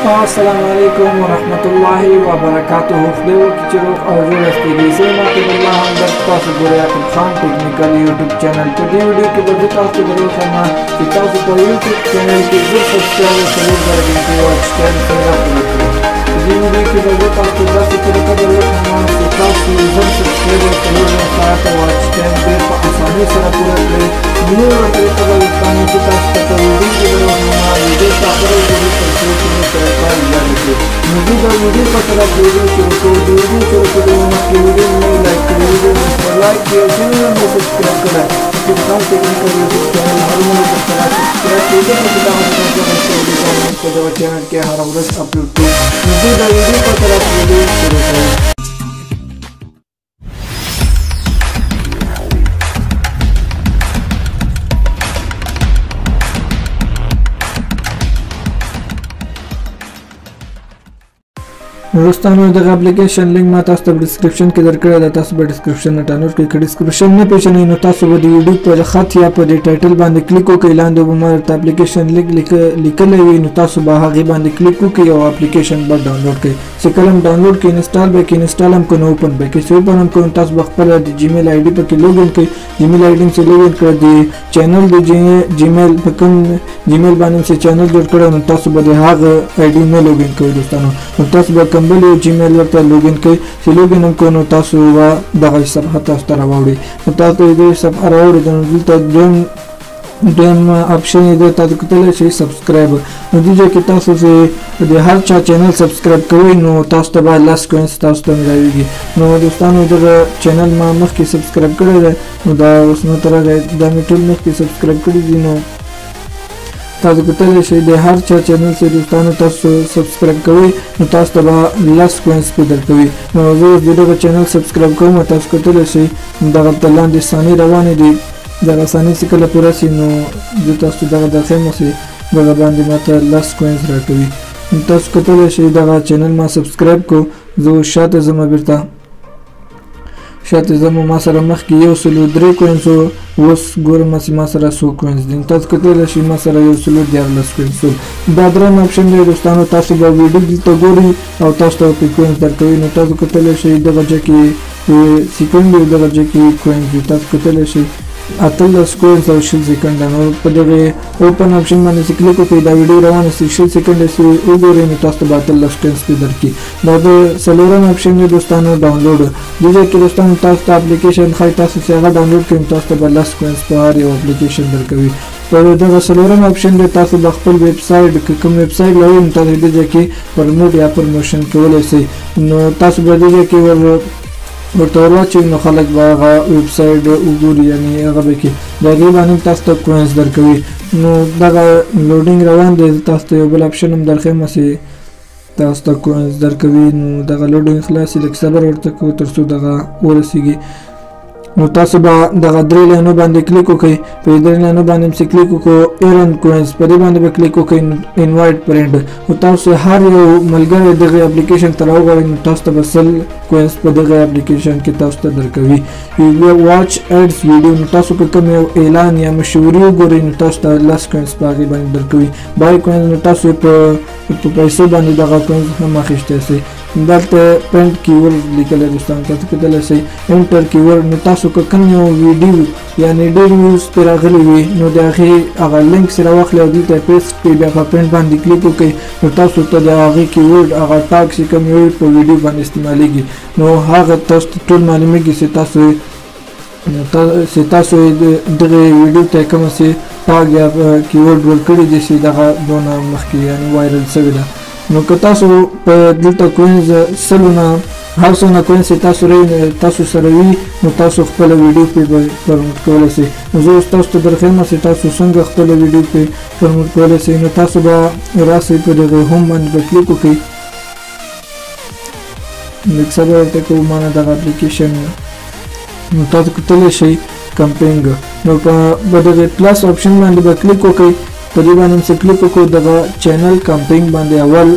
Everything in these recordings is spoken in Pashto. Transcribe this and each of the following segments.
Assalamualaikum warahmatullahi wabarakatuh. خدای وکړي چې روغ او جوړ یاست. زه ناقد الله همدرد تاسو ګورئ یعقوب خان ټیکنیکل یوټیوب چینل. په دې ویډیو کې به زه تاسو ته دروښیم چې تاسو په یوټیوب چینل کې زر سبسکرایب او 4 زره ګنټې واچ ټایم څنګه پوره کړئ. په دې ویډیو کې به زه تاسو ته داسې طریقه دروښیم چې تاسو زر سبسکرایب او 4 زره ساعته واچ ټایم ډېر په اسانۍ سره پوره کړئ. نوره طریقه به دوستانو چې تاسو ته په ویډیو کې دروښیم ویډیو ته اخره وګورئ تر څو چې مو سره کار یاد کړئ. نو زه دا ویډیو په طرف ویډیو شروع کوم. د ویډیو شروع کېدو مخکې ویډیو مو لایک کړئ، ویډیو مو لایک کړئ او چینل مو سبسکرایب کړئ. یوټیوب خان ټیکنیکل یوټیوب چینل هرونه سره سبسکرایب کړئ ځکه چې دا تاسو ته ویډیو په دغه چینل کې هر ورځ اپلوډ کوم. نو زه دا ویډیو په طرف ویډیو شروع کوم. دوستانو دغه اپلیکیشن لینک ما تاسو ته ډسکرپشن کې درکړی دی، تاسو به ډسکرپشن نه ډاونلوډ کړئ. که ډسکرپشن نه پیژنئ نو تاسو به د ویډیو په خط یا په د ټایټل باندې کلیک وکړئ، لاندې به ما درته اپلیکیشن لینک لیکلی وي، نو تاسو به هغې باندې کلیک وکړئ او اپلیکیشن به ډاونلوډ کړئ. چې کله هم ډاونلوډ کړئ انسټال به کړئ، انسټال هم کړئ نو اوپن به کړئ. چې اوپن هم کړئ تاسو به خپله د جیمیل آی ډي پکې لوګین کړئ. جیمیل آی ډي چې لوګین کړئ د چینل د جیمیل په کوم جیمیل باندې چې چینل جوړ کړی نو تاسو به د هغه آی ډي نه لوګین کوئ دوستانو. نو تاسو به کوم بل یو جیمیل ورته لوګین کوئ. چې لوګین هم کوئ نو تاسو به دغه صفحه تاسو ته راوړي. نو تاسو ته دې صفحه راوړي نو دلته دویم اپشن یې دی، تاسو کتلی شئ سبسکرایب. نو دې ځای کې تاسو چې د هر چا چینل سبسکرایب کوئ نو تاسو ته به 10 کوینس تاسو ته ملاویږي. نو دوستانو دغه چینل ما مخکې سبسکرایب کړی دی، نو دا اوس نه تر دا مې ټول مخکې سبسکرایب کړي دي. نو تاسو کتلی شئ د هر چا چینل چې دوستانو تاسو سبسکرایب کوئ نو تاسو ته به 10 کوینس پې درکوي. نو زه اوس د دغه چینل سبسکرایب کوم. تاسو کتلی شئ دغلته لاندې ثانیې روانې دي. دغه ثانیې چې کله پوره شي نو زه تاسو ته دغه درښیم چې دغه باندې ماته 10 کوینس راکوي. نو تاسو کتلی شئ دغه چینل ما سبسکرایب کو. زه شاته ځم بیرته شاته ځم. ما سره مخکې 103 کوینس و، اوس ګورم چې ما سره 100 کوینس دي. تاسو کتلی شئ ما سره 114 کوینس و. دا درېیم اپشن دی دوستانو، تاسو به ویډیو دلته ګورئ او تاسو ته پې کوینس درکوي. نو تاسو کتلی شئ دغه ځای کې سیکنډ وي، دغه ځای کې کوینس دي. تاسو کتلی شئ 18 کوینس او 20 سیکنډه. نو په دغه اوپن اپشن باندې چې کلیک وکړئ دا ویډیو روانه شي 20 سیکنډه چې وګورئ نو تاسو ته به 18 کوینس پې درکړي. دا د څلورم اپشن دی دوستانو ډاونلوډ. دې ځای کې دوستانو تاسو ته اپلیکیشن ښایي، تاسو چې هغه ډاونلوډ کړئ تاسو ته به 10 کوینس په هر یو اپلیکیشن درکوي. په دغه څلورم اپشن دی تاسو به خپل ویب سایټ که کوم ویب سایټ لرئ نو تاسو دې ځای کې پرموټ یا پرموشن کولی شئ. نو تاسو به دې ځای کې ورته ورواچوئ نو خلک به هغه ویب سایټ وګوري، یعنې هغه به کې د هغې باندې تاسو ته کوینس درکوي. نو دغه لوډینګ روان دی. تاسو ته یو بل اپشن هم درښیم چې تاسو ته کوینس درکوي. نو دغه لوډینګ خلاص لږ صبر ورته کوو تر څو دغه ورسیږي. نو تاسو به دغه 3 لاینو باندې کلیک وکړئ. په 3 لاینو باندې چې کلیک وکړو ایرن کوینس په دې باندې به کلیک وکړئ. انوایټ فرینډ نو تاسو هر یو ملګری دغه اپلیکیشن ته راوغواړئ نو تاسو ته به 100 کوینس په دغه اپلیکیشن کې تاسو ته درکوي. واچ ایډس ویډیو نو تاسو که کوم یو اعلان یا مشهوري وګورئ نو تاسو ته 10 کوینس په هغې باندې درکوي. بای کوینس نو تاسو په پیسو باندې دغه کوینس هم اخیستی شئ. دلته پرنټ کیورډ لیکلی دوستانو تاسو کتلی شئ. انټر کیورډ نو تاسو که کوم یو ویډیو یعنې ډېر ویوز پرې راغلی وي نو د هغې هغه لینک سره واخلئ او دلته پیسټ کړئ، بیا په پرنټ باندې کلیک وکړئ نو تاسو ته د هغې کیورډ هغه ټاګ چې کوم یو په ویډیو باندې استعمالیږي نو هغه تاسو ته ټول معلومیږي چې تاسو دغه ویډیو ته کومه چې ټاګ یا کیورډ ورکړي دي چې دغه دونه مخکې یعنې وایرل شوې ده. نو که تاسو په دلته کوینز سلونه هر څومره کوینس تاسو سره وي نو تاسو خپله ویډیو پې پرموټ کولی شئ. نو زه اوس تاسو ته درښیم چې تاسو څنګه خپله ویډیو پې پرموټ کولی شئ. نو تاسو به راسئ په دغه هوم باندې به کلیک وکړئ. لږ صبر ورته کوو ما نه دغه اپلیکیشن نو تاسو کتلی شئ کمپینګ. نو په دغه پلس اپشن باندې به کلیک وکړئ. په دې باندې چې کلیک وکړو دغه چینل کمپینګ باندې اول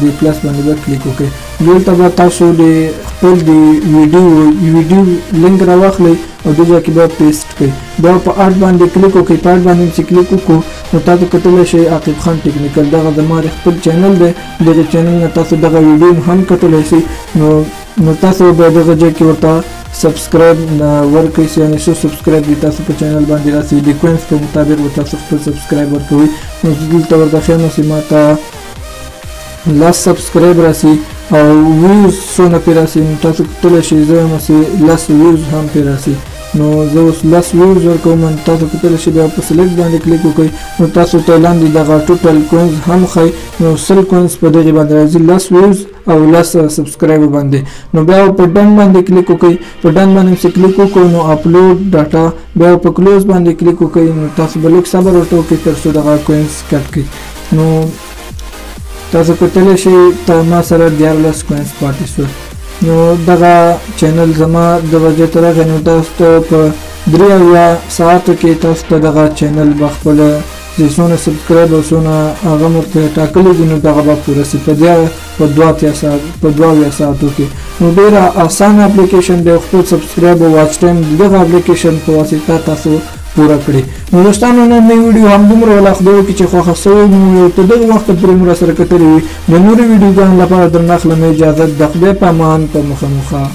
د پلس باندې به کلیک وکړئ. دلته به تاسو د خپل د ویډیو لینک راواخلئ او دې ځای کې به پیسټ کړئ. بیا په اډ باندې کلیک وکړئ. په اډ باندې چې کلیک وکړو نو تاسو کتلی شئ عاقب خان ټیکنیکل دغه زما د خپل چینل دی دغه چینل نه تاسو دغه ویډیو هم کتلی شئ نو تاسو به دغه ځای کې ورته سبسکرایب ورکړئ یعنې څو سبسکرایب دي تاسو په چینل باندې راسي د کوینس په مطابق به تاسو خپل سبسکرایب ورکوئ نو زه دلته ورته ښیم چې ما ته 10 سبسکرایب راسي او ویوز څونه پرې راسي نو تاسو کتلی شئ زه یم چې 10 ویوز هم پرې راسي نو زه اوس 10 ویوز ورکوم نو تاسو کتلی شئ بیا په سلیکټ باندې کلیک وکړئ نو تاسو ته لاندې دغه ټوټل کوینز هم ښایي نو 100 کوینز په دغې باندې راځي 10 ویوز او 10 سبسکرایب باندې نو بیا په ډن باندې کلیک وکړئ په ډن باندې چې کلیک وکړو نو اپلوډ ډاټا بیا په کلوز باندې کلیک وکړئ نو تاسو به لږ صبر ورته وکړئ تر څو دغه کوینز کټ کړئ نو تاسو کتلی شئ ما سره 14 کوینز پاتې شول نو دغه چینل زما دغه ځای ته راغی نو تاسو ته په 3 ساعتو کې تاسو ته دغه چینل به خپله چې څونه سبسکرایب او څونه هغه ورته ټاکلی دي نو دغه به پوره سي په 2 ساعتو کې نو ډېره اسانه اپلیکیشن دی خپل سبسکرایب او واچ ټایم دغه اپلیکیشن په واسطه تاسو پوره کړئ نو دوستانو نن ویډیو همدومره ولا خدای وکړي چې خوښه سوی مو تر دغه وخته پورې مو راسره کتلي وي د نورو ویډیوګانو لپاره درنه اخلم اجازه د خدای په امان په مخه